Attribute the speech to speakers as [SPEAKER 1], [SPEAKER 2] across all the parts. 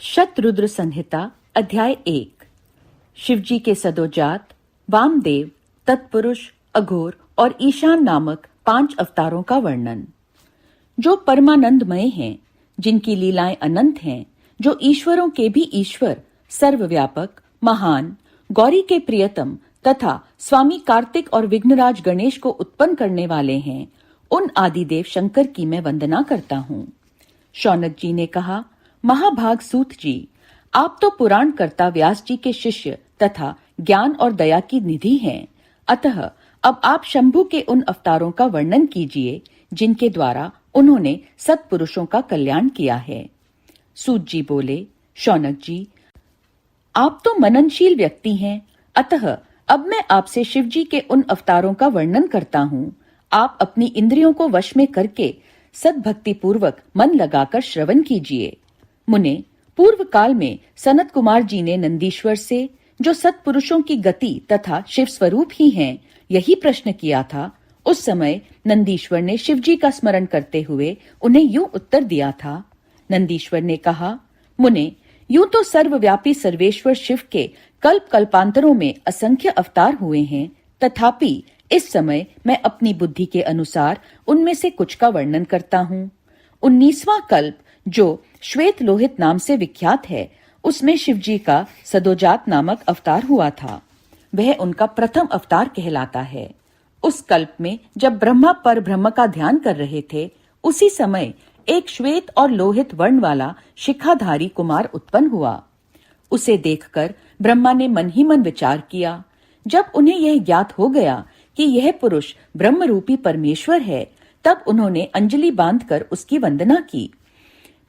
[SPEAKER 1] शतरुद्र संहिता अध्याय 1। शिवजी के सदोजात, वामदेव, तत्पुरुष, अघोर और ईशान नामक 5 अवतारों का वर्णन। जो परमानंदमय हैं, जिनकी लीलाएं अनंत हैं, जो ईश्वरों के भी ईश्वर, सर्वव्यापक, महान, गौरी के प्रियतम तथा स्वामी कार्तिक और विघ्नराज गणेश को उत्पन्न करने वाले हैं, उन आदिदेव शंकर की मैं वंदना करता हूँ। शौनक जी ने कहा, महाभाग सूत जी, आप तो पुराण कर्ता व्यास जी के शिष्य तथा ज्ञान और दया की निधि हैं। अतः अब आप शंभु के उन अवतारों का वर्णन कीजिए जिनके द्वारा उन्होंने सत्पुरुषों का कल्याण किया है। सूत जी बोले, शौनक जी, आप तो मननशील व्यक्ति हैं, अतः अब मैं आपसे शिव जी के उन अवतारों का वर्णन करता हूँ। आप अपनी इंद्रियों को वश में करके सद्भक्ति पूर्वक मन लगाकर श्रवण कीजिए। मुने, पूर्व काल में सनत कुमार जी ने नंदीश्वर से, जो सत्पुरुषों की गति तथा शिव स्वरूप ही हैं, यही प्रश्न किया था। उस समय नंदीश्वर ने शिव जी का स्मरण करते हुए उन्हें यूं उत्तर दिया था। नंदीश्वर ने कहा, मुने, यूं तो सर्वव्यापी सर्वेश्वर शिव के कल्प कल्पांतरों में असंख्य अवतार हुए हैं, तथापि इस समय मैं अपनी बुद्धि के अनुसार उनमें से कुछ का वर्णन करता हूँ। 19वां कल्प, जो श्वेत लोहित नाम से विख्यात है, उसमें शिवजी का सदोजात नामक अवतार हुआ था। वह उनका प्रथम अवतार कहलाता है। उस कल्प में जब ब्रह्मा पर ब्रह्म का ध्यान कर रहे थे, उसी समय एक श्वेत और लोहित वर्ण वाला शिखाधारी कुमार उत्पन्न हुआ। उसे देखकर ब्रह्मा ने मन ही मन विचार किया। जब उन्हें यह ज्ञात हो गया कि यह पुरुष ब्रह्म रूपी परमेश्वर है, तब उन्होंने अंजलि बांधकर उसकी वंदना की।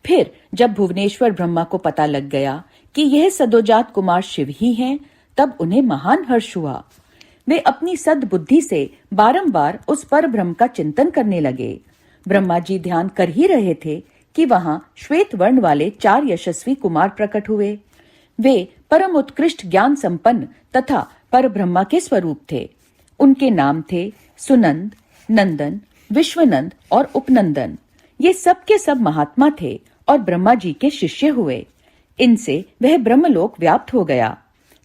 [SPEAKER 1] फिर जब भुवनेश्वर ब्रह्मा को पता लग गया कि यह सदोजात कुमार शिव ही हैं, तब उन्हें महान हर्ष हुआ। वे अपनी सद्बुद्धि से बारंबार उस पर ब्रह्म का चिंतन करने लगे। ब्रह्मा जी ध्यान कर ही रहे थे कि वहां श्वेत वर्ण वाले 4 यशस्वी कुमार प्रकट हुए। वे परम उत्कृष्ट ज्ञान संपन्न तथा पर ब्रह्मा के स्वरूप थे। उनके नाम थे सुनंद, नंदन, विश्वनंद और उपनंदन। ये सब के सब महात्मा थे और ब्रह्मा जी के शिष्य हुए। इनसे वह ब्रह्मलोक व्याप्त हो गया।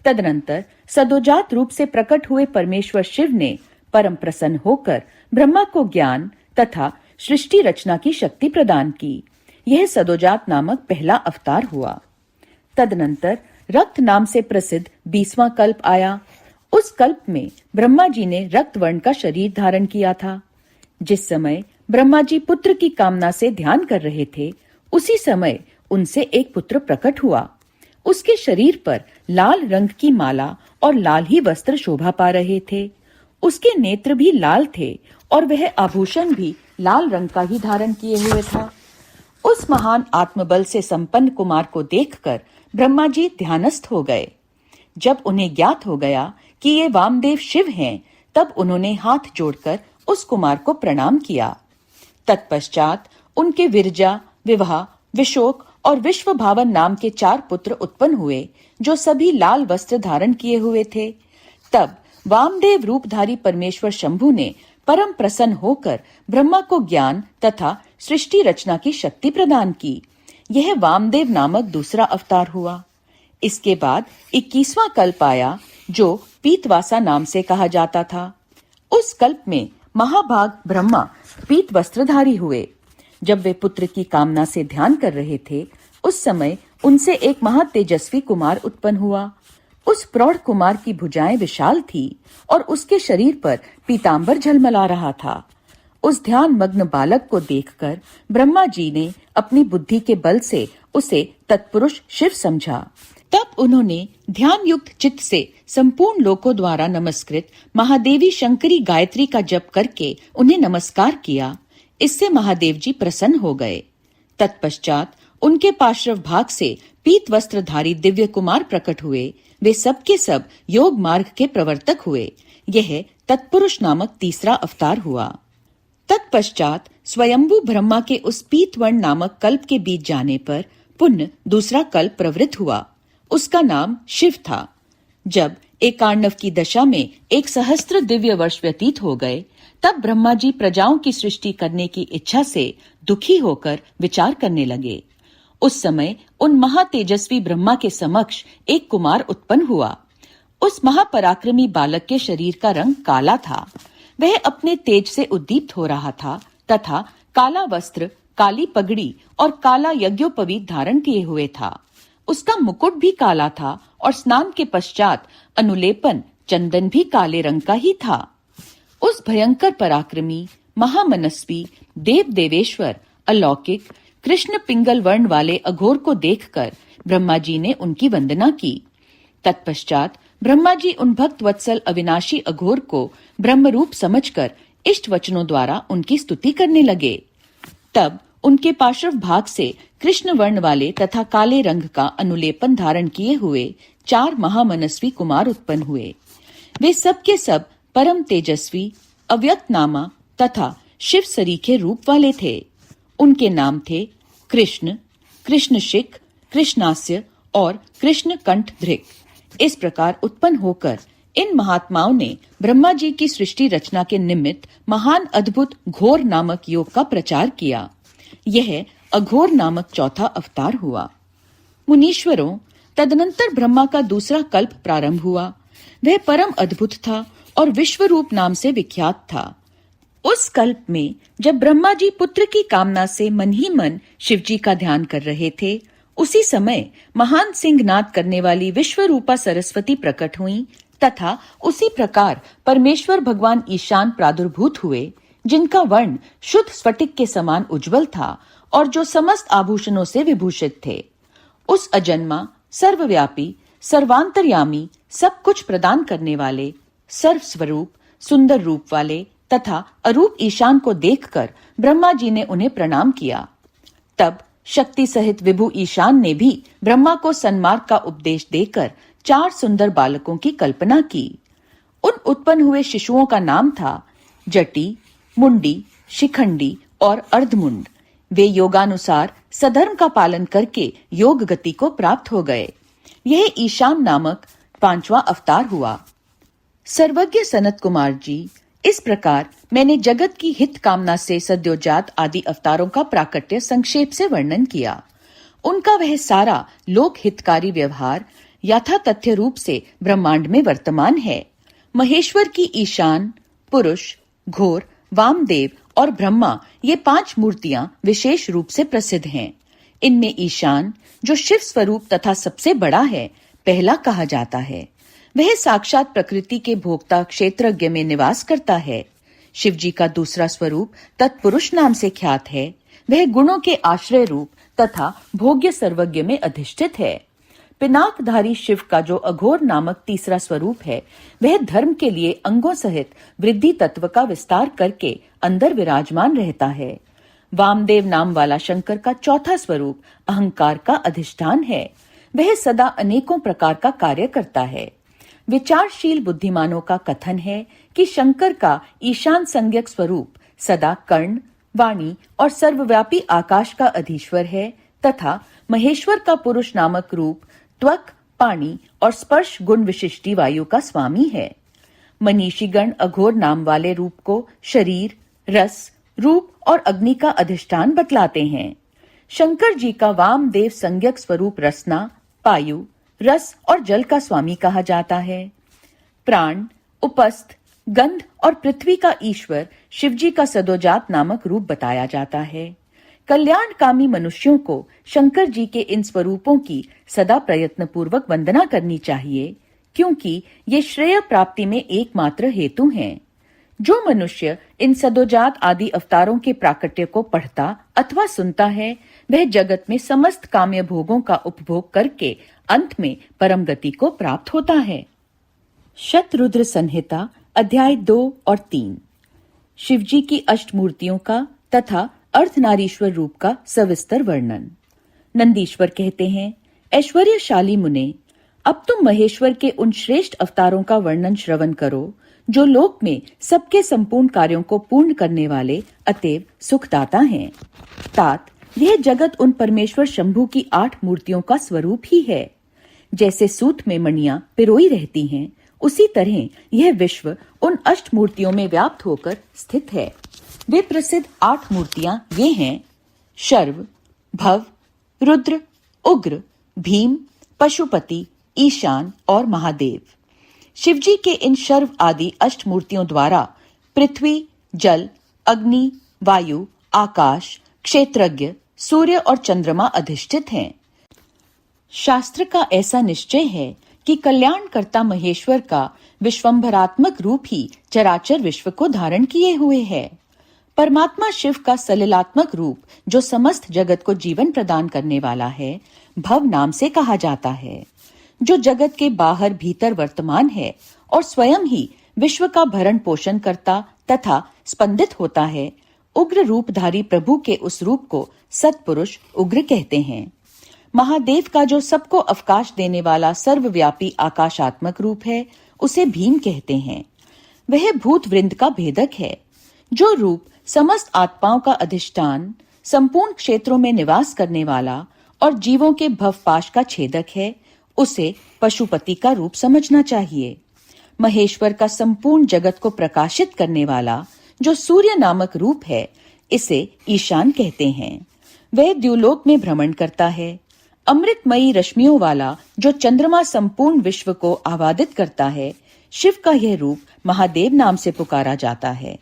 [SPEAKER 1] तदनंतर सदोजात रूप से प्रकट हुए परमेश्वर शिव ने परम प्रसन्न होकर ब्रह्मा को ज्ञान तथा सृष्टि रचना की शक्ति प्रदान की। यह सदोजात नामक पहला अवतार हुआ। तदनंतर रक्त नाम से प्रसिद्ध 20वां कल्प आया। उस कल्प में ब्रह्मा जी ने रक्त वर्ण का शरीर धारण किया था। जिस समय ब्रह्मा जी पुत्र की कामना से ध्यान कर रहे थे, उसी समय उनसे एक पुत्र प्रकट हुआ। उसके शरीर पर लाल रंग की माला और लाल ही वस्त्र शोभा पा रहे थे। उसके नेत्र भी लाल थे और वह आभूषण भी लाल रंग का ही धारण किए हुए था। उस महान आत्मबल से संपन्न कुमार को देखकर ब्रह्मा जी ध्यानस्थ हो गए। जब उन्हें ज्ञात हो गया कि ये वामदेव शिव हैं, तब उन्होंने हाथ जोड़कर उस कुमार को प्रणाम किया। तत्पश्चात उनके विरजा, विवाह, विशोक और विश्वभावन नाम के 4 पुत्र उत्पन्न हुए, जो सभी लाल वस्त्र धारण किए हुए थे। तब वामदेव रूपधारी परमेश्वर शंभु ने परम प्रसन्न होकर ब्रह्मा को ज्ञान तथा सृष्टि रचना की शक्ति प्रदान की। यह वामदेव नामक दूसरा अवतार हुआ। इसके बाद 21वां कल्प आया, जो पीतवासा नाम से कहा जाता था। उस कल्प में महाभाग ब्रह्मा पीत वस्त्रधारी हुए। जब वे पुत्र की कामना से ध्यान कर रहे थे, उस समय उनसे एक महातेजस्वी कुमार उत्पन्न हुआ। उस प्रौढ़ कुमार की भुजाएं विशाल थी और उसके शरीर पर पीतांबर झलमला रहा था। उस ध्यान मग्न बालक को देखकर ब्रह्मा जी ने अपनी बुद्धि के बल से उसे तत्पुरुष शिव समझा। तब उन्होंने ध्यान युक्त चित्त से संपूर्ण लोकों द्वारा नमस्कृत महादेवी शंकरी गायत्री का जप करके उन्हें नमस्कार किया। इससे महादेव जी प्रसन्न हो गए। तत्पश्चात उनके पार्श्व भाग से पीत वस्त्रधारी दिव्य कुमार प्रकट हुए। वे सब के सब योग मार्ग के प्रवर्तक हुए। यह तत्पुरुष नामक तीसरा अवतार हुआ। तत्पश्चात स्वयंभू ब्रह्मा के उस पीतवर्ण नामक कल्प के बीत जाने पर पुनः दूसरा कल्प प्रवृत्त हुआ। उसका नाम शिव था। जब एकार्णव की दशा में 1 सहस्त्र दिव्य वर्ष व्यतीत हो गए, तब ब्रह्मा जी प्रजाओं की सृष्टि करने की इच्छा से दुखी होकर विचार करने लगे। उस समय उन महातेजस्वी ब्रह्मा के समक्ष एक कुमार उत्पन्न हुआ। उस महापराक्रमी बालक के शरीर का रंग काला था। वह अपने तेज से उद्दीप्त हो रहा था तथा काला वस्त्र, काली पगड़ी और काला यज्ञोपवीत धारण किए हुए था। उसका मुकुट भी काला था और स्नान के पश्चात अनुलेपन चंदन भी काले रंग का ही था। उस भयंकर पराक्रमी, महामनस्वी, देव देवेश्वर, अलौकिक, कृष्ण पिंगल वर्ण वाले अघोर को देखकर ब्रह्मा जी ने उनकी वंदना की। तत्पश्चात ब्रह्मा जी उन भक्त वत्सल अविनाशी अघोर को ब्रह्मरूप समझकर इष्ट वचनों द्वारा उनकी स्तुति करने लगे। तब उनके पार्श्व भाग से कृष्ण वर्ण वाले तथा काले रंग का अनुलेपन धारण किए हुए 4 महामनस्वी कुमार उत्पन्न हुए। वे सब के सब परम तेजस्वी, अव्यक्तनामा तथा शिव सरीखे रूप वाले थे। उनके नाम थे कृष्ण, कृष्णशिख, कृष्णास्य और कृष्ण कंठधृक। इस प्रकार उत्पन्न होकर इन महात्माओं ने ब्रह्मा जी की सृष्टि रचना के निमित्त महान अद्भुत घोर नामक योग का प्रचार किया। यह अघोर नामक चौथा अवतार हुआ। मुनीश्वरों, तदनंतर ब्रह्मा का दूसरा कल्प प्रारंभ हुआ। वह परम अद्भुत था और विश्वरूप नाम से विख्यात था। उस कल्प में जब ब्रह्मा जी पुत्र की कामना से मन ही मन शिव जी का ध्यान कर रहे थे, उसी समय महान सिंहनाद करने वाली विश्वरूपा सरस्वती प्रकट हुई तथा उसी प्रकार परमेश्वर भगवान ईशान प्रादुर्भूत हुए, जिनका वर्ण शुद्ध स्फटिक के समान उज्जवल था और जो समस्त आभूषणों से विभूषित थे। उस अजन्मा, सर्वव्यापी, सर्वांतर्यामी, सब कुछ प्रदान करने वाले, सर्वस्वरूप, सुंदर रूप वाले तथा अरूप ईशान को देखकर ब्रह्मा जी ने उन्हें प्रणाम किया। तब शक्ति सहित विभु ईशान ने भी ब्रह्मा को सन्मार्ग का उपदेश देकर 4 सुंदर बालकों की कल्पना की। उन उत्पन्न हुए शिशुओं का नाम था जटी, मुंडी, शिखंडी और अर्धमुंड। वे योगानुसार सधर्म का पालन करके योग गति को प्राप्त हो गए। यह ईशान नामक 5वां अवतार हुआ। सर्वज्ञ सनत कुमार जी, इस प्रकार मैंने जगत की हित कामना से सद्योजात आदि अवतारों का प्राकट्य संक्षेप से वर्णन किया। उनका वह सारा लोक हितकारी व्यवहार यथा तथ्य रूप से ब्रह्मांड में वर्तमान है। महेश्वर की ईशान, पुरुष, घोर, वामदेव और ब्रह्मा, ये 5 मूर्तियां विशेष रूप से प्रसिद्ध हैं। इनमें ईशान, जो शिव स्वरूप तथा सबसे बड़ा है, पहला कहा जाता है। वह साक्षात प्रकृति के भोक्ता क्षेत्रज्ञ में निवास करता है। शिव जी का दूसरा स्वरूप तत्पुरुष नाम से ख्यात है। वह गुणों के आश्रय रूप तथा भोग्य सर्वज्ञ में अधिष्ठित है। पिनाकधारी शिव का जो अघोर नामक तीसरा स्वरूप है, वह धर्म के लिए अंगों सहित वृद्धि तत्व का विस्तार करके अंदर विराजमान रहता है। वामदेव नाम वाला शंकर का चौथा स्वरूप अहंकार का अधिष्ठान है। वह सदा अनेकों प्रकार का कार्य करता है। विचारशील बुद्धिमानों का कथन है कि शंकर का ईशान संज्ञक स्वरूप सदा कर्ण, वाणी और सर्वव्यापी आकाश का अधीश्वर है तथा महेश्वर का पुरुष नामक रूप त्वक, पाणी और स्पर्श गुण विशिष्टि वायु का स्वामी है। मनीषीगण अघोर नाम वाले रूप को शरीर, रस, रूप और अग्नि का अधिष्ठान बतलाते हैं। शंकर जी का वामदेव संज्ञक स्वरूप रसना, पायु, रस और जल का स्वामी कहा जाता है। प्राण, उपस्थ, गंध और पृथ्वी का ईश्वर शिवजी का सदोजात नामक रूप बताया जाता है। कल्याणकामी मनुष्यों को शंकर जी के इन स्वरूपों की सदा प्रयत्न पूर्वक वंदना करनी चाहिए, क्योंकि ये श्रेय प्राप्ति में एकमात्र हेतु हैं। जो मनुष्य इन सदोजात आदि अवतारों के प्राकट्य को पढ़ता अथवा सुनता है, वह जगत में समस्त काम्य भोगों का उपभोग करके अंत में परम गति को प्राप्त होता है। शतरुद्र संहिता अध्याय 2 और 3। शिवजी की अष्टमूर्तियों का तथा अर्धनारीश्वर रूप का सविस्तर वर्णन। नंदीश्वर कहते हैं, ऐश्वर्यशाली मुने, अब तुम महेश्वर के उन श्रेष्ठ अवतारों का वर्णन श्रवण करो, जो लोक में सबके संपूर्ण कार्यों को पूर्ण करने वाले अतएव सुखदाता हैं। तात, यह जगत उन परमेश्वर शंभु की 8 मूर्तियों का स्वरूप ही है। जैसे सूत में मणियां पिरोई रहती हैं, उसी तरह यह विश्व उन 8 मूर्तियों में व्याप्त होकर स्थित है। वे प्रसिद्ध 8 मूर्तियां ये हैं: शर्व, भव, रुद्र, उग्र, भीम, पशुपति, ईशान और महादेव। शिवजी के इन शर्व आदि अष्ट मूर्तियों द्वारा पृथ्वी, जल, अग्नि, वायु, आकाश, क्षेत्रज्ञ, सूर्य और चंद्रमा अधिष्ठित हैं। शास्त्र का ऐसा निश्चय है कि कल्याणकर्ता महेश्वर का विश्वंभरात्मक रूप ही चराचर विश्व को धारण किए हुए है। परमात्मा शिव का सलिलात्मक रूप, जो समस्त जगत को जीवन प्रदान करने वाला है, भव नाम से कहा जाता है, जो जगत के बाहर भीतर वर्तमान है और स्वयं ही विश्व का भरण पोषण करता तथा स्पंदित होता है। उग्र रूपधारी प्रभु के उस रूप को सत्पुरुष उग्र कहते हैं। महादेव का जो सबको अवकाश देने वाला सर्वव्यापी आकाशात्मक रूप है, उसे भीम कहते हैं। वह भूत वृंद का भेदक है। जो रूप समस्त आत्माओं का अधिष्ठान, संपूर्ण क्षेत्रों में निवास करने वाला और जीवों के भवपाश का छेदक है, उसे पशुपति का रूप समझना चाहिए। महेश्वर का संपूर्ण जगत को प्रकाशित करने वाला जो सूर्य नामक रूप है, इसे ईशान कहते हैं। वह द्युलोक में भ्रमण करता है। अमृतमयी रश्मियों वाला जो चंद्रमा संपूर्ण विश्व को आवादित करता है, शिव का यह रूप महादेव नाम से पुकारा जाता है।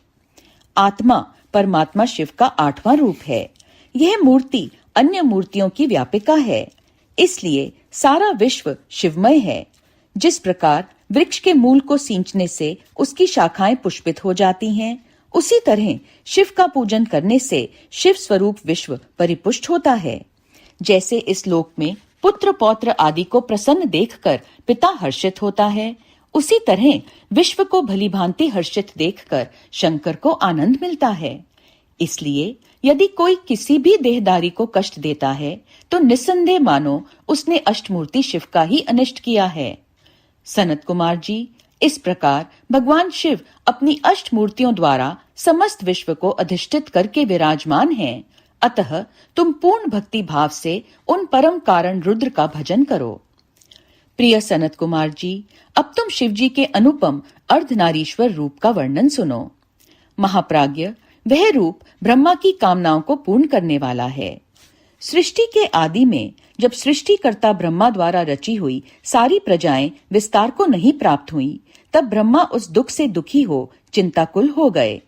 [SPEAKER 1] आत्मा परमात्मा शिव का 8वां रूप है। यह मूर्ति अन्य मूर्तियों की व्यापिका है, इसलिए सारा विश्व शिवमय है। जिस प्रकार वृक्ष के मूल को सींचने से उसकी शाखाएं पुष्पित हो जाती हैं, उसी तरह शिव का पूजन करने से शिव स्वरूप विश्व परिपुष्ट होता है। जैसे इस लोक में पुत्र पौत्र आदि को प्रसन्न देखकर पिता हर्षित होता है, उसी तरह विश्व को भली भांति हर्षित देखकर शंकर को आनंद मिलता है। इसलिए यदि कोई किसी भी देहदारी को कष्ट देता है, तो निस्संदेह मानो उसने अष्टमूर्ति शिव का ही अनिष्ट किया है। सनत कुमार जी, इस प्रकार भगवान शिव अपनी अष्ट मूर्तियों द्वारा समस्त विश्व को अधिष्ठित करके विराजमान हैं। अतः तुम पूर्ण भक्ति भाव से उन परम कारण रुद्र का भजन करो। प्रिय सनत कुमार जी, अब तुम शिवजी के अनुपम अर्धनारीश्वर रूप का वर्णन सुनो। महाप्राज्ञ, वह रूप ब्रह्मा की कामनाओं को पूर्ण करने वाला है। सृष्टि के आदि में जब सृष्टिकर्ता ब्रह्मा द्वारा रची हुई सारी प्रजाएं विस्तार को नहीं प्राप्त हुई, तब ब्रह्मा उस दुख से दुखी हो चिंताकुल हो गए।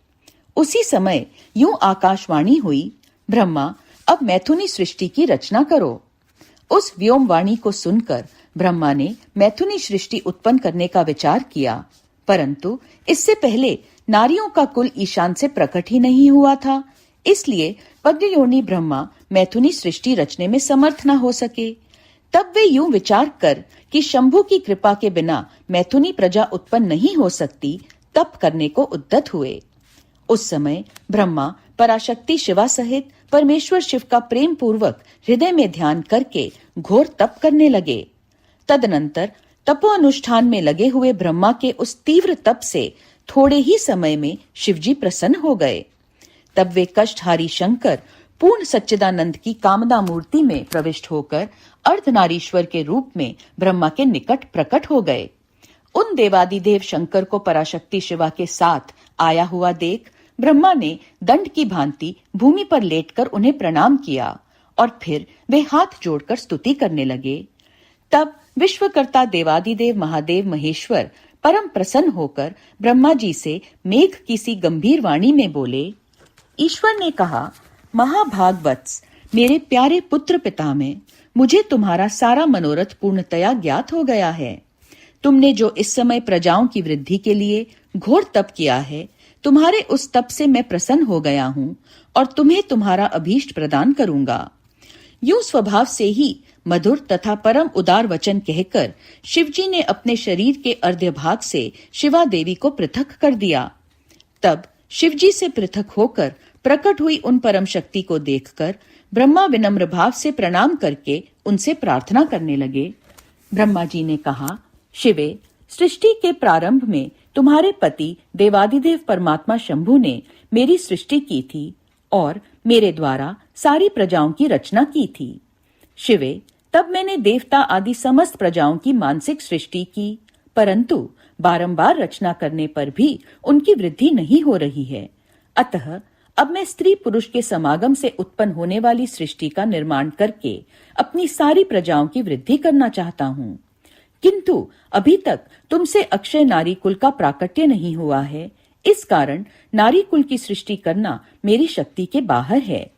[SPEAKER 1] उसी समय यूं आकाशवाणी हुई, ब्रह्मा, अब मैथुनी सृष्टि की रचना करो। उस व्योमवाणी को सुनकर ब्रह्मा ने मैथुनी सृष्टि उत्पन्न करने का विचार किया, परंतु इससे पहले नारियों का कुल ईशान से प्रकट ही नहीं हुआ था, इसलिए पद्मयोनि ब्रह्मा मैथुनी सृष्टि रचने में समर्थ न हो सके। तब वे यूं विचार कर कि शंभु की कृपा के बिना मैथुनी प्रजा उत्पन्न नहीं हो सकती, तप करने को उद्यत हुए। उस समय ब्रह्मा पराशक्ति शिवा सहित परमेश्वर शिव का प्रेम पूर्वक हृदय में ध्यान करके घोर तप करने लगे। तदनंतर तपो अनुष्ठान में लगे हुए ब्रह्मा के उस तीव्र तप से थोड़े ही समय में शिवजी प्रसन्न हो गए। तब वे कष्टहारी शंकर पूर्ण सच्चिदानंद की कामना मूर्ति में प्रविष्ट होकर अर्धनारीश्वर के रूप में ब्रह्मा के निकट प्रकट हो गए। उन देवादिदेव शंकर को पराशक्ति शिवा के साथ आया हुआ देख ब्रह्मा ने दंड की भांति भूमि पर लेटकर उन्हें प्रणाम किया और फिर वे हाथ जोड़कर स्तुति करने लगे। तब विश्वकर्ता देवादिदेव महादेव महेश्वर परम प्रसन्न होकर ब्रह्मा जी से मेघ की सी गंभीर वाणी में बोले। ईश्वर ने कहा, महाभागवत्स, मेरे प्यारे पुत्र पिता में मुझे तुम्हारा सारा मनोरथ पूर्णतया ज्ञात हो गया है। तुमने जो इस समय प्रजाओं की वृद्धि के लिए घोर तप किया है, तुम्हारे उस तप से मैं प्रसन्न हो गया हूँ और तुम्हें तुम्हारा अभीष्ट प्रदान करूंगा। यूं स्वभाव से ही मधुर तथा परम उदार वचन कहकर शिवजी ने अपने शरीर के अर्ध्य भाग से शिवा देवी को पृथक कर दिया। तब शिवजी से पृथक होकर प्रकट हुई उन परम शक्ति को देखकर ब्रह्मा विनम्र भाव से प्रणाम करके उनसे प्रार्थना करने लगे। ब्रह्मा जी ने कहा, शिवे, सृष्टि के प्रारंभ में तुम्हारे पति देवादिदेव परमात्मा शंभु ने मेरी सृष्टि की थी और मेरे द्वारा सारी प्रजाओं की रचना की थी। शिवे, तब मैंने देवता आदि समस्त प्रजाओं की मानसिक सृष्टि की, परंतु बारंबार रचना करने पर भी उनकी वृद्धि नहीं हो रही है। अतः अब मैं स्त्री पुरुष के समागम से उत्पन्न होने वाली सृष्टि का निर्माण करके अपनी सारी प्रजाओं की वृद्धि करना चाहता हूँ। किंतु अभी तक तुमसे अक्षय नारी कुल का प्राकट्य नहीं हुआ है। इस कारण नारी कुल की सृष्टि करना मेरी शक्ति के बाहर है।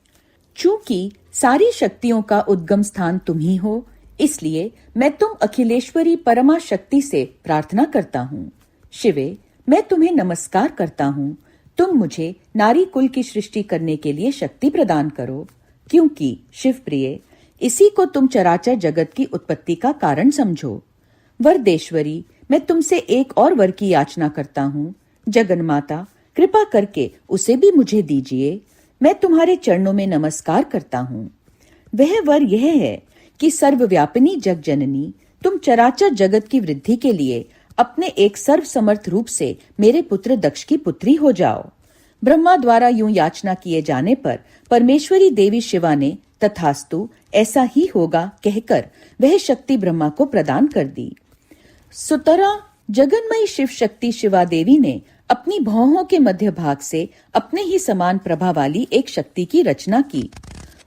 [SPEAKER 1] चूंकि सारी शक्तियों का उद्गम स्थान तुम ही हो, इसलिए मैं तुम अखिलेश्वरी परमा शक्ति से प्रार्थना करता हूँ। शिवे, मैं तुम्हें नमस्कार करता हूँ। तुम मुझे नारी कुल की सृष्टि करने के लिए शक्ति प्रदान करो, क्योंकि शिव प्रिय, इसी को तुम चराचर जगत की उत्पत्ति का कारण समझो। वरदेश्वरी, मैं तुमसे एक और वर की याचना करता हूँ। जगन्माता, कृपा करके उसे भी मुझे दीजिए। मैं तुम्हारे चरणों में नमस्कार करता हूँ। वह वर यह है कि सर्वव्यापिनी जग जननी, तुम चराचर जगत की वृद्धि के लिए अपने एक सर्व समर्थ रूप से मेरे पुत्र दक्ष की पुत्री हो जाओ। ब्रह्मा द्वारा यूं याचना किए जाने पर परमेश्वरी देवी शिवा ने तथास्तु, ऐसा ही होगा कहकर वह शक्ति ब्रह्मा को प्रदान कर दी। सुतरा जगन्मयी शिव शक्ति शिवा देवी ने अपनी भौहों के मध्य भाग से अपने ही समान प्रभा वाली एक शक्ति की रचना की।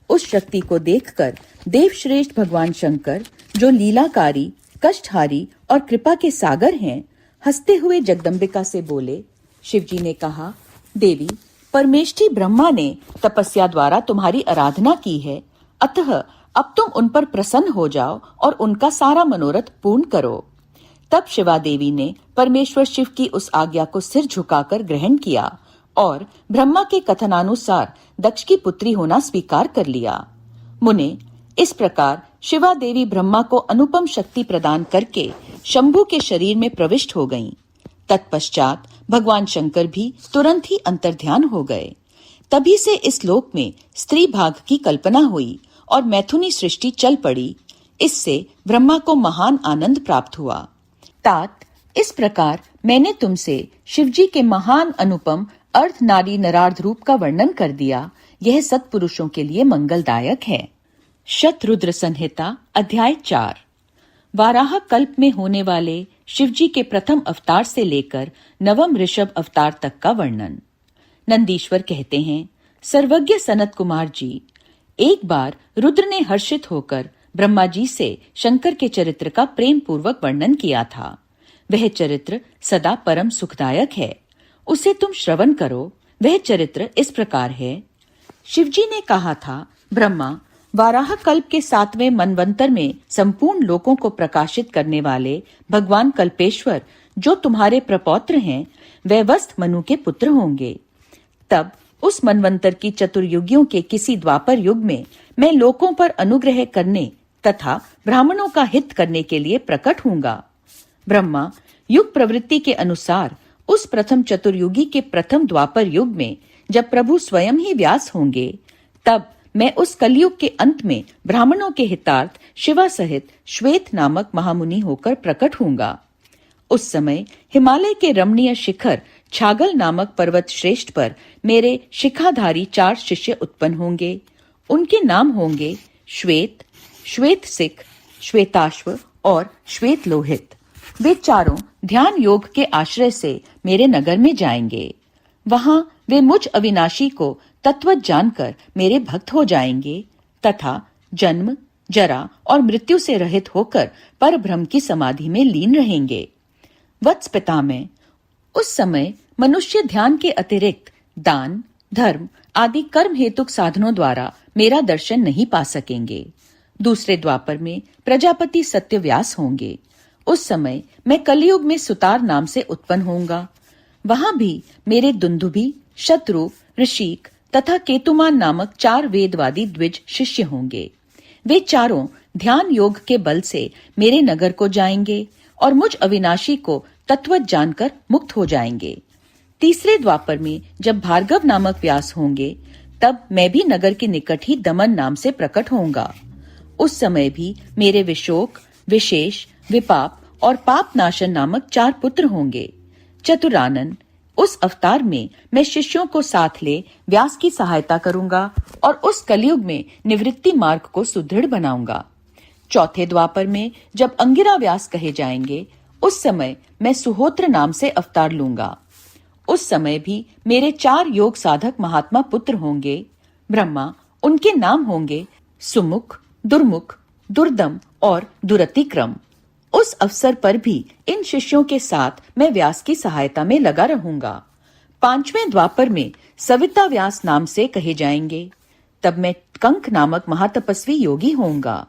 [SPEAKER 1] उस शक्ति को देखकर देवश्रेष्ठ भगवान शंकर, जो लीलाकारी, कष्टहारी और कृपा के सागर हैं, हंसते हुए जगदम्बिका से बोले। शिवजी ने कहा, देवी, परमेष्ठी ब्रह्मा ने तपस्या द्वारा तुम्हारी आराधना की है, अतः अब तुम उन पर प्रसन्न हो जाओ और उनका सारा मनोरथ पूर्ण करो। तब शिवा देवी ने परमेश्वर शिव की उस आज्ञा को सिर झुकाकर ग्रहण किया और ब्रह्मा के कथनानुसार दक्ष की पुत्री होना स्वीकार कर लिया। मुने, इस प्रकार शिवा देवी ब्रह्मा को अनुपम शक्ति प्रदान करके शंभु के शरीर में प्रविष्ट हो गईं। तत्पश्चात भगवान शंकर भी तुरंत ही अंतर्ध्यान हो गए। तभी से इस लोक में स्त्री भाग की कल्पना हुई और मैथुनी सृष्टि चल पड़ी। इससे ब्रह्मा को महान आनंद प्राप्त हुआ। तात, इस प्रकार मैंने तुमसे शिवजी के महान अनुपम अर्ध नारी नरार्ध रूप का वर्णन कर दिया। यह सत्पुरुषों के लिए मंगलदायक है। शतरुद्र संहिता अध्याय 4। वाराह कल्प में होने वाले शिवजी के प्रथम अवतार से लेकर नवम ऋषभ अवतार तक का वर्णन। नंदीश्वर कहते हैं, सर्वज्ञ सनत कुमार जी, एक बार रुद्र ने हर्षित होकर ब्रह्मा जी से शंकर के चरित्र का प्रेम पूर्वक वर्णन किया था। वह चरित्र सदा परम सुखदायक है, उसे तुम श्रवण करो। वह चरित्र इस प्रकार है। शिवजी ने कहा था, ब्रह्मा, वाराह कल्प के 7वें मनवंतर में संपूर्ण लोकों को प्रकाशित करने वाले भगवान कल्पेश्वर, जो तुम्हारे प्रपौत्र हैं, वह वस्त मनु के पुत्र होंगे। तब उस मनवंतर की चतुर्युगियों के किसी द्वापर युग में मैं लोकों पर अनुग्रह करने तथा ब्राह्मणों का हित करने के लिए प्रकट हूंगा। ब्रह्मा, युग प्रवृत्ति के अनुसार उस प्रथम चतुर्युगी के प्रथम द्वापर युग में जब प्रभु स्वयं ही व्यास होंगे, तब मैं उस कलयुग के अंत में ब्राह्मणों के हितार्थ शिवा सहित श्वेत नामक महामुनि होकर प्रकट हूंगा। उस समय हिमालय के रमणीय शिखर छागल नामक पर्वत श्रेष्ठ पर मेरे शिखाधारी 4 शिष्य उत्पन्न होंगे। उनके नाम होंगे श्वेत, श्वेत सिख, श्वेताश्व और श्वेत लोहित। वे चारों ध्यान योग के आश्रय से मेरे नगर में जाएंगे। वहां वे मुझ अविनाशी को तत्वत जानकर मेरे भक्त हो जाएंगे तथा जन्म, जरा और मृत्यु से रहित होकर परब्रह्म की समाधि में लीन रहेंगे। वत्स पितामह, उस समय मनुष्य ध्यान के अतिरिक्त दान, धर्म आदि कर्म हेतुक साधनों द्वारा मेरा दर्शन नहीं पा सकेंगे। दूसरे द्वापर में प्रजापति सत्यव्यास होंगे। उस समय मैं कलयुग में सुतार नाम से उत्पन्न होऊंगा। वहां भी मेरे दुंदुभि, शत्रु, ऋषिक तथा केतुमान नामक 4 वेदवादी द्विज शिष्य होंगे। वे चारों ध्यान योग के बल से मेरे नगर को जाएंगे और मुझ अविनाशी को तत्वत जानकर मुक्त हो जाएंगे। तीसरे द्वापर में जब भार्गव नामक व्यास होंगे, तब मैं भी नगर के निकट ही दमन नाम से प्रकट होऊंगा। उस समय भी मेरे विशोक, विशेष, विपाप और पाप नाशन नामक 4 पुत्र होंगे। चतुरानन, उस अवतार में मैं शिष्यों को साथ ले व्यास की सहायता करूंगा और उस कलयुग में निवृत्ति मार्ग को सुदृढ़ बनाऊंगा। चौथे द्वापर में जब अंगिरा व्यास कहे जाएंगे, उस समय मैं सुहोत्र नाम से अवतार लूंगा। उस समय भी मेरे 4 योग साधक महात्मा पुत्र होंगे। ब्रह्मा, उनके नाम होंगे सुमुख, दुर्मुख, दुर्दम और दुरतिक्रम। उस अवसर पर भी इन शिष्यों के साथ मैं व्यास की सहायता में लगा रहूंगा। 5वें द्वापर में सविता व्यास नाम से कहे जाएंगे। तब मैं कंक नामक महातपस्वी योगी होऊंगा।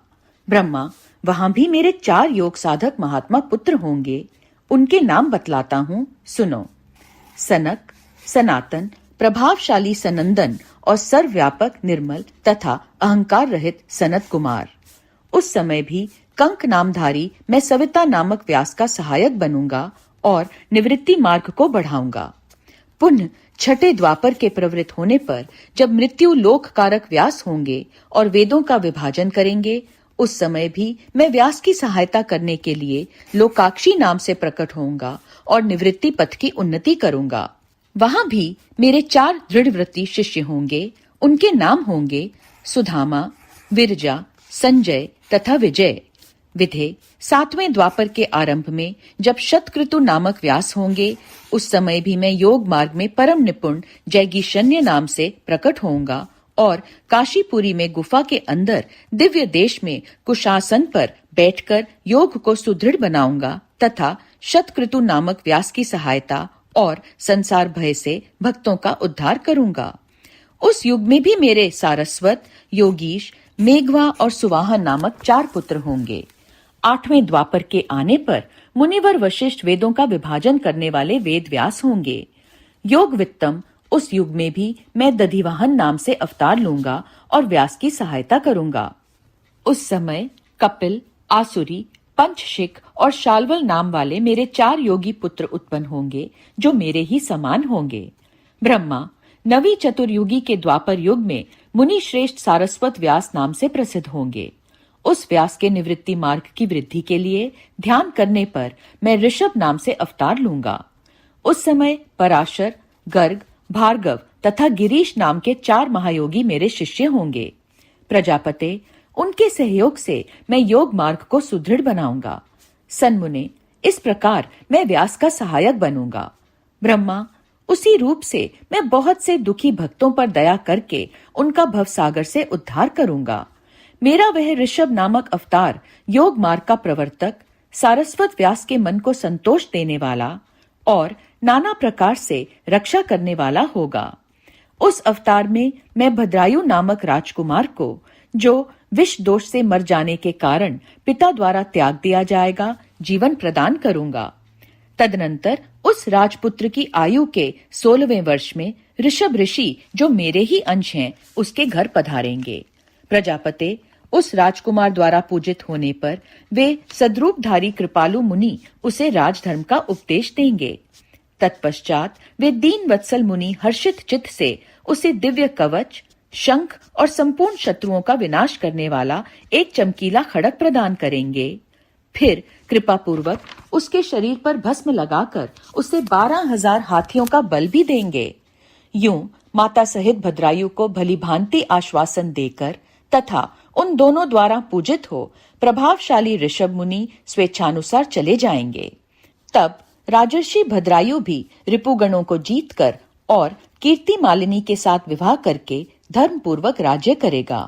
[SPEAKER 1] ब्रह्मा, वहां भी मेरे 4 योग साधक महात्मा पुत्र होंगे। उनके नाम बतलाता हूं, सुनो। सनक, सनातन, प्रभावशाली सनंदन और सर्वव्यापक निर्मल तथा अहंकार रहित सनत कुमार। उस समय भी कंक नामधारी मैं सविता नामक व्यास का सहायक बनूंगा और निवृत्ति मार्ग को बढ़ाऊंगा। पुनः 6ठे द्वापर के प्रवृत्त होने पर जब मृत्यु लोक कारक व्यास होंगे और वेदों का विभाजन करेंगे, उस समय भी मैं व्यास की सहायता करने के लिए लोकाक्षी नाम से प्रकट होऊंगा और निवृत्ति पथ की उन्नति करूंगा। वहां भी मेरे 4 दृढ़व्रती शिष्य होंगे। उनके नाम होंगे सुधामा, विरजा, संजय तथा विजय। विधे 7वें द्वापर के आरंभ में जब शतक्रतु नामक व्यास होंगे, उस समय भी मैं योग मार्ग में परम निपुण जैगीशन्य नाम से प्रकट होऊंगा और काशीपुरी में गुफा के अंदर दिव्य देश में कुशासन पर बैठकर योग को सुदृढ़ बनाऊंगा तथा शतक्रतु नामक व्यास की सहायता और संसार भय से भक्तों का उद्धार करूंगा। उस युग में भी मेरे सारस्वत, योगीश, मेघवा और सुवाहन नामक 4 पुत्र होंगे। 8वें द्वापर के आने पर मुनिवर वशिष्ठ वेदों का विभाजन करने वाले वेद व्यास होंगे। योग वित्तम, उस युग में भी मैं दधिवाहन नाम से अवतार लूंगा और व्यास की सहायता करूंगा। उस समय कपिल, आसुरी, पंचशिख और शाल्वल नाम वाले मेरे 4 योगी पुत्र उत्पन्न होंगे जो मेरे ही समान होंगे। ब्रह्मा, नवी चतुर्युगी के द्वापर युग में मुनि श्रेष्ठ सारस्वत व्यास नाम से प्रसिद्ध होंगे। उस व्यास के निवृत्ति मार्ग की वृद्धि के लिए ध्यान करने पर मैं ऋषभ नाम से अवतार लूंगा। उस समय पराशर, गर्ग, भार्गव तथा गिरीश नाम के 4 महायोगी मेरे शिष्य होंगे। प्रजापते, उनके सहयोग से मैं योग मार्ग को सुदृढ़ बनाऊंगा। सन्मुने, इस प्रकार मैं व्यास का सहायक बनूंगा। ब्रह्मा, उसी रूप से मैं बहुत से दुखी भक्तों पर दया करके उनका भवसागर से उद्धार करूंगा। मेरा वह ऋषभ नामक अवतार योग मार्ग का प्रवर्तक, सारस्वत व्यास के मन को संतोष देने वाला और नाना प्रकार से रक्षा करने वाला होगा। उस अवतार में मैं भद्रायु नामक राजकुमार को, जो विष दोष से मर जाने के कारण पिता द्वारा त्याग दिया जाएगा, जीवन प्रदान करूंगा। तदनंतर उस राजपुत्र की आयु के 16वें वर्ष में ऋषभ ऋषि, जो मेरे ही अंश हैं, उसके घर पधारेंगे। प्रजापते, उस राजकुमार द्वारा पूजित होने पर वे सद्रूपधारी कृपालु मुनि उसे राजधर्म का उपदेश देंगे। तत्पश्चात वे दीन वत्सल मुनि हर्षित चित्त से उसे दिव्य कवच, शंख और संपूर्ण शत्रुओं का विनाश करने वाला एक चमकीला खड़ग प्रदान करेंगे। फिर कृपा पूर्वक उसके शरीर पर भस्म लगाकर उसे 12,000 हाथियों का बल भी देंगे। यूं माता सहित भद्रायु को भली भांति आश्वासन देकर तथा उन दोनों द्वारा पूजित हो प्रभावशाली ऋषभ मुनि स्वेच्छानुसार चले जाएंगे। तब राजर्षि भद्रायु भी रिपुगणों को जीतकर और कीर्ति मालिनी के साथ विवाह करके धर्म पूर्वक राज्य करेगा।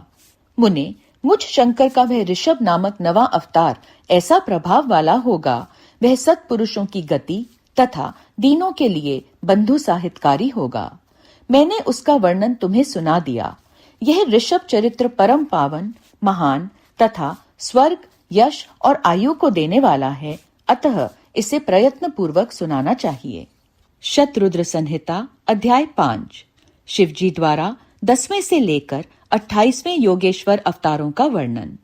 [SPEAKER 1] मुने, मुझ शंकर का वह ऋषभ नामक नवा अवतार ऐसा प्रभाव वाला होगा, वह सत्पुरुषों की गति तथा दीनों के लिए बंधु साहितकारी होगा। मैंने उसका वर्णन तुम्हें सुना दिया। यह ऋषभ चरित्र परम पावन, महान तथा स्वर्ग, यश और आयु को देने वाला है, अतः इसे प्रयत्न पूर्वक सुनाना चाहिए। शतरुद्र संहिता अध्याय 5। शिवजी द्वारा 10वें से लेकर 28वें योगेश्वर अवतारों का वर्णन।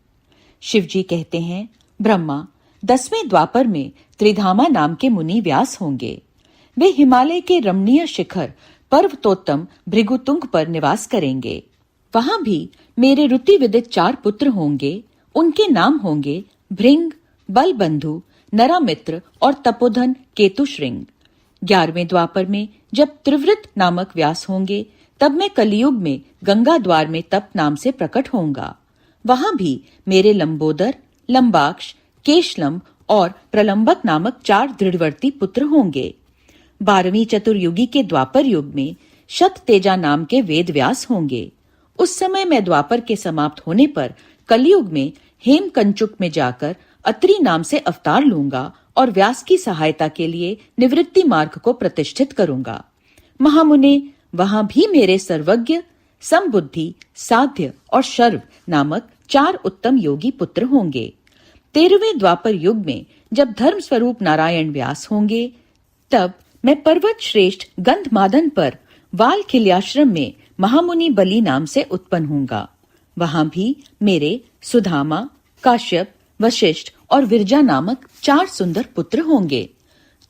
[SPEAKER 1] शिवजी कहते हैं, ब्रह्मा, 10वें द्वापर में त्रिधामा नाम के मुनि व्यास होंगे। वे हिमालय के रमणीय शिखर पर्वतोत्तम भृगुतुंग पर निवास करेंगे। वहां भी मेरे रुति विदित 4 पुत्र होंगे। उनके नाम होंगे भृंग, बलबंधु, नरामित्र और तपोधन केतुश्रृंग। 11वें द्वापर में जब त्रिवृत नामक व्यास होंगे, तब मैं कलियुग में गंगा द्वार में तप नाम से प्रकट होऊंगा। वहां भी मेरे लंबोदर, लंबाक्ष, केशलम और प्रलंबक नामक 4 दृढ़वर्ती पुत्र होंगे। 12वीं चतुर्युगी के द्वापर युग में शत तेजा नाम के वेद व्यास होंगे। उस समय मैं द्वापर के समाप्त होने पर कलयुग में हेमकंचुक में जाकर अत्रि नाम से अवतार लूंगा और व्यास की सहायता के लिए निवृत्ति मार्ग को प्रतिष्ठित करूंगा। महामुने, वहां भी मेरे सर्वज्ञ, समबुद्धि, साध्य और शर्व नामक 4 उत्तम योगी पुत्र होंगे। 13वें द्वापर युग में जब धर्म स्वरूप नारायण व्यास होंगे, तब मैं पर्वत श्रेष्ठ गंधमादन पर वालखिल्याश्रम में महामुनि बलि नाम से उत्पन्न होऊंगा। वहां भी मेरे सुधामा, काश्यप, वशिष्ठ और विरजा नामक 4 सुंदर पुत्र होंगे।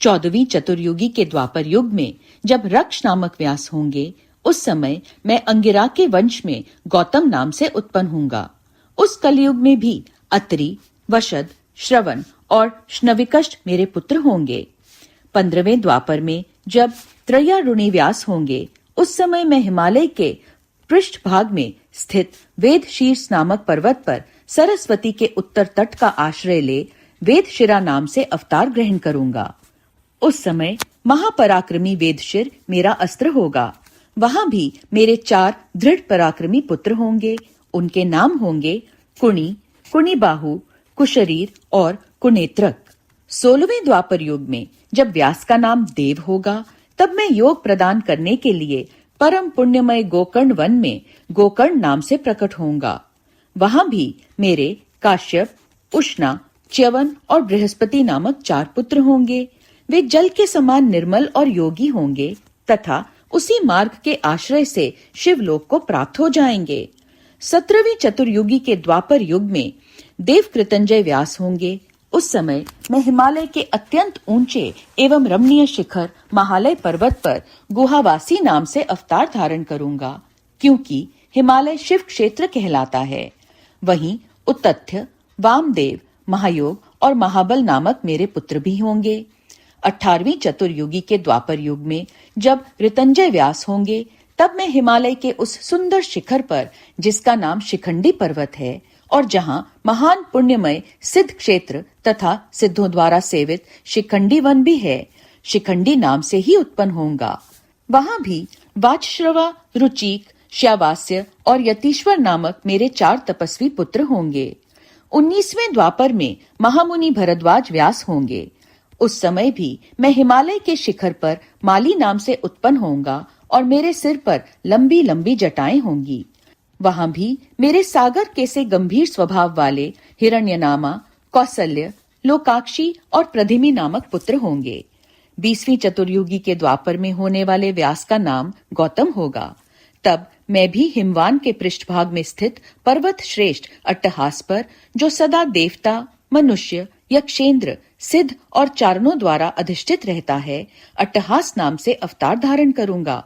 [SPEAKER 1] 14वीं चतुर्युगी के द्वापर युग में जब रक्ष नामक व्यास होंगे, उस समय मैं अंगिरा के वंश में गौतम नाम से उत्पन्न होऊंगा। उस कलयुग में भी अत्रि, वशद, श्रवण और श्नविकष्ट मेरे पुत्र होंगे। 15वें द्वापर में जब त्रयारुणी व्यास होंगे, उस समय मैं हिमालय के पृष्ठ भाग में स्थित वेद शीर्ष नामक पर्वत पर सरस्वती के उत्तर तट का आश्रय ले वेदशिरा नाम से अवतार ग्रहण करूंगा। उस समय महापराक्रमी वेदशिर मेरा अस्त्र होगा। वहां भी मेरे 4 दृढ़ पराक्रमी पुत्र होंगे। उनके नाम होंगे कुणी, कुणिबाहु, कुशरीर और कुनेत्रक। 16वें द्वापर युग में जब व्यास का नाम देव होगा, तब मैं योग प्रदान करने के लिए परम पुण्यमय गोकर्ण वन में गोकर्ण नाम से प्रकट होऊंगा। वहां भी मेरे काश्यप, उष्णा, च्यवन और बृहस्पति नामक 4 पुत्र होंगे। वे जल के समान निर्मल और योगी होंगे तथा उसी मार्ग के आश्रय से शिवलोक को प्राप्त हो जाएंगे। 17वीं चतुर्युगी के द्वापर युग में देव कृतंजय व्यास होंगे। उस समय मैं हिमालय के अत्यंत ऊंचे एवं रमणीय शिखर महालय पर्वत पर गुहावासी नाम से अवतार धारण करूंगा, क्योंकि हिमालय शिव क्षेत्र कहलाता है। वहीं उत्तथ्य, वामदेव, महायोग और महाबल नामक मेरे पुत्र भी होंगे। 18वीं चतुर्युगी के द्वापर युग में जब ऋतंजय व्यास होंगे, तब मैं हिमालय के उस सुंदर शिखर पर, जिसका नाम शिखंडी पर्वत है और जहां महान पुण्यमय सिद्ध क्षेत्र तथा सिद्धों द्वारा सेवित शिखंडी वन भी है, शिखंडी नाम से ही उत्पन्न होऊंगा। वहां भी वाचश्रवा, रुचिक, श्यावास्य और यतीश्वर नामक मेरे 4 तपस्वी पुत्र होंगे। 19वें द्वापर में महामुनि भरद्वाज व्यास होंगे। उस समय भी मैं हिमालय के शिखर पर माली नाम से उत्पन्न होऊंगा और मेरे सिर पर लंबी लंबी जटाएं होंगी। वहां भी मेरे सागर के से गंभीर स्वभाव वाले हिरण्यनामा, कौसल्य, लोकाक्षी और प्रधिमी नामक पुत्र होंगे। 20वीं चतुर्युगी के द्वापर में होने वाले व्यास का नाम गौतम होगा। तब मैं भी हिमवान के पृष्ठभाग में स्थित पर्वत श्रेष्ठ अट्टहास पर, जो सदा देवता, मनुष्य, यक्षेंद्र, सिद्ध और चारणों द्वारा अधिष्ठित रहता है, अट्टहास नाम से अवतार धारण करूंगा।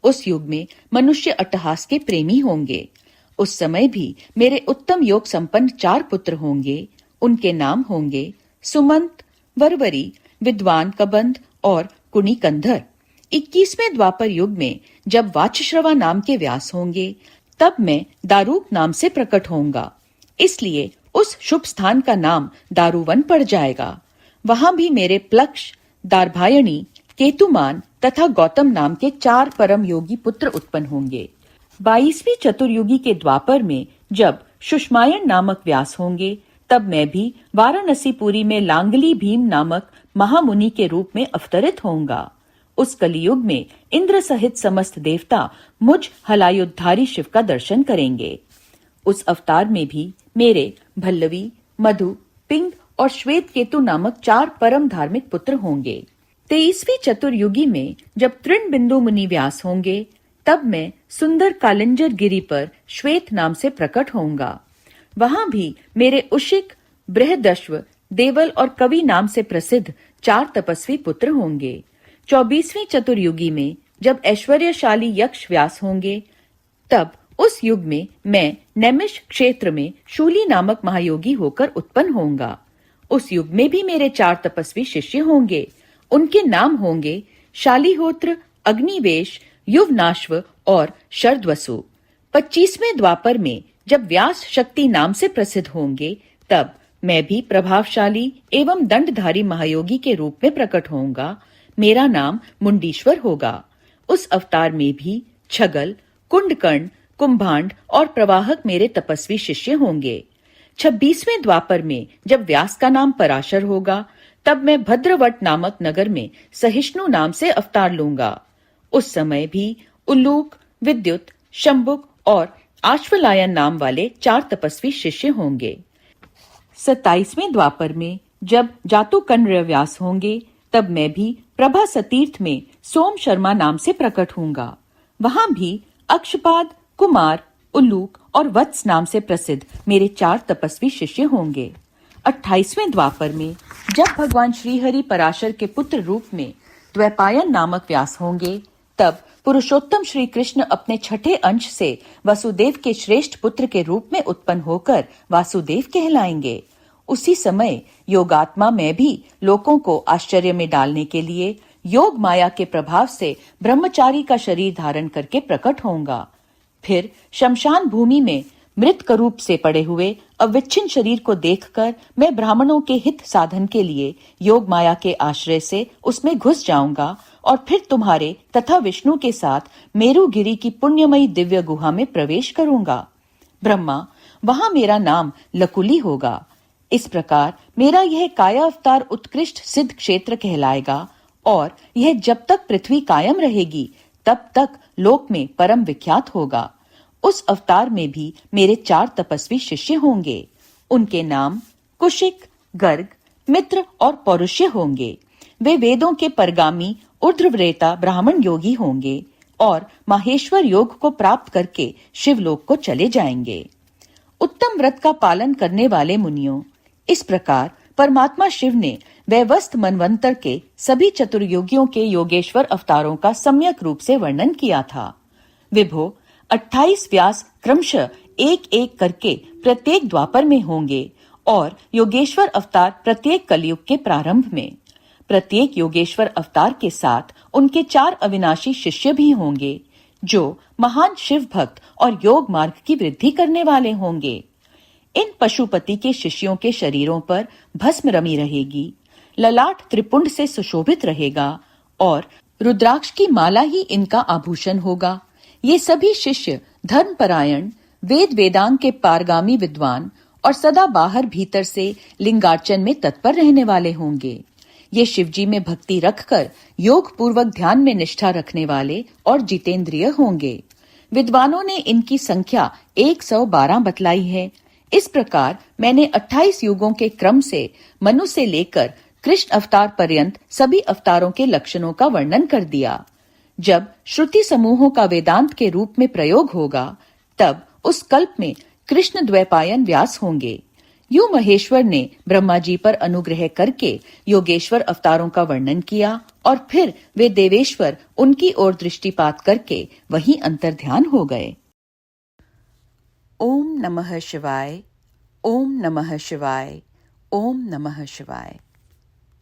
[SPEAKER 1] उस युग में मनुष्य अट्टहास के प्रेमी होंगे। उस समय भी मेरे उत्तम योग संपन्न 4 पुत्र होंगे। उनके नाम होंगे सुमंत, वरवरी, विद्वान कबंध और कुणिकंधर। 21वें द्वापर युग में जब वाचश्रवा नाम के व्यास होंगे, तब मैं दारूक नाम से प्रकट होऊंगा। इसलिए उस शुभ स्थान का नाम दारूवन पड़ जाएगा। वहां भी मेरे प्लक्ष, दारभायणी, केतुमान तथा गौतम नाम के 4 परम योगी पुत्र उत्पन्न होंगे। 22वीं चतुर्युगी के द्वापर में जब सुषमायन नामक व्यास होंगे, तब मैं भी वाराणसीपुरी में लांगली भीम नामक महामुनि के रूप में अवतरित होऊंगा। उस कलियुग में इंद्र सहित समस्त देवता मुझ हलायुद्धारी शिव का दर्शन करेंगे। उस अवतार में भी मेरे भल्लवी, मधु, पिंग और श्वेत केतु नामक 4 परम धार्मिक पुत्र होंगे। 23वीं चतुर्युगी में जब तृण बिंदु मुनि व्यास होंगे, तब मैं सुंदर कालिंजर गिरी पर श्वेत नाम से प्रकट होऊंगा। वहां भी मेरे उशिक, बृहदश्व, देवल और कवि नाम से प्रसिद्ध 4 तपस्वी पुत्र होंगे। 24वीं चतुर्युगी में जब ऐश्वर्यशाली यक्ष व्यास होंगे, तब उस युग में मैं नैमिष क्षेत्र में शूली नामक महायोगी होकर उत्पन्न होऊंगा। उस युग में भी मेरे 4 तपस्वी शिष्य होंगे। उनके नाम होंगे शालिहोत्र, अग्निवेश, युवनाश्व और शरद्वसु। 25वें द्वापर में जब व्यास शक्ति नाम से प्रसिद्ध होंगे, तब मैं भी प्रभावशाली एवं दंडधारी महायोगी के रूप में प्रकट होऊंगा। मेरा नाम मुंडीश्वर होगा। उस अवतार में भी छगल, कुंभकर्ण, कुंभांड और प्रवाहक मेरे तपस्वी शिष्य होंगे। 26वें द्वापर में जब व्यास का नाम पराशर होगा, तब मैं भद्रवट नामक नगर में सहिष्णु नाम से अवतार लूंगा। उस समय भी उल्लूक, विद्युत, शंभुक और आश्वलायन नाम वाले 4 तपस्वी शिष्य होंगे। 27वें द्वापर में जब जातुकण्ड व्यास होंगे, तब मैं भी प्रभा सतीर्थ में सोम शर्मा नाम से प्रकट होऊंगा। वहां भी अक्षपाद, कुमार, उल्लूक और वत्स नाम से प्रसिद्ध मेरे 4 तपस्वी शिष्य होंगे। 28वें द्वापर में जब भगवान श्रीहरि पराशर के पुत्र रूप में द्वैपायन नामक व्यास होंगे, तब पुरुषोत्तम श्री कृष्ण अपने छठे अंश से वसुदेव के श्रेष्ठ पुत्र के रूप में उत्पन्न होकर वासुदेव कहलाएंगे। उसी समय योगात्मा में भी लोगों को आश्चर्य में डालने के लिए योग माया के प्रभाव से ब्रह्मचारी का शरीर धारण करके प्रकट होऊंगा। फिर शमशान भूमि में मृत रूप से पड़े हुए अविच्छिन्न शरीर को देखकर मैं ब्राह्मणों के हित साधन के लिए योग माया के आश्रय से उसमें घुस जाऊंगा और फिर तुम्हारे तथा विष्णु के साथ मेरुगिरी की पुण्यमयी दिव्य गुहा में प्रवेश करूंगा। ब्रह्मा, वहां मेरा नाम लकुली होगा। इस प्रकार मेरा यह काया अवतार उत्कृष्ट सिद्ध क्षेत्र कहलाएगा और यह जब तक पृथ्वी कायम रहेगी तब तक लोक में परम विख्यात होगा। उस अवतार में भी मेरे 4 तपस्वी शिष्य होंगे। उनके नाम कुशिक, गर्ग, मित्र और पौरुष्य होंगे। वे वेदों के परगामी ऊर्ध्वरेता ब्राह्मण योगी होंगे और माहेश्वर योग को प्राप्त करके शिवलोक को चले जाएंगे। उत्तम व्रत का पालन करने वाले मुनियों, इस प्रकार परमात्मा शिव ने वैवस्थ मनवंतर के सभी चतुर्युगियों के योगेश्वर अवतारों का सम्यक रूप से वर्णन किया था। विभो, 28 व्यास क्रमशः एक एक करके प्रत्येक द्वापर में होंगे और योगेश्वर अवतार प्रत्येक कलयुग के प्रारंभ में। प्रत्येक योगेश्वर अवतार के साथ उनके 4 अविनाशी शिष्य भी होंगे, जो महान शिव भक्त और योग मार्ग की वृद्धि करने वाले होंगे। इन पशुपति के शिष्यों के शरीरों पर भस्म रमी रहेगी, ललाट त्रिपुंड से सुशोभित रहेगा और रुद्राक्ष की माला ही इनका आभूषण होगा। ये सभी शिष्य धर्मपरायण, वेद वेदांग के पारगामी विद्वान और सदा बाहर भीतर से लिंगार्चन में तत्पर रहने वाले होंगे। ये शिवजी में भक्ति रखकर योग पूर्वक ध्यान में निष्ठा रखने वाले और जितेंद्रिय होंगे। विद्वानों ने इनकी संख्या 112 बतलाई है। इस प्रकार मैंने 28 युगों के क्रम से मनु से लेकर कृष्ण अवतार पर्यंत सभी अवतारों के लक्षणों का वर्णन कर दिया। जब श्रुति समूहों का वेदांत के रूप में प्रयोग होगा, तब उस कल्प में कृष्ण द्वैपायन व्यास होंगे। यूं महेश्वर ने ब्रह्मा जी पर अनुग्रह करके योगेश्वर अवतारों का वर्णन किया और फिर वे देवेश्वर उनकी ओर दृष्टिपात करके वहीं अंतर्ध्यान हो गए। ओम नमः शिवाय, ओम नमः शिवाय, ओम नमः शिवाय।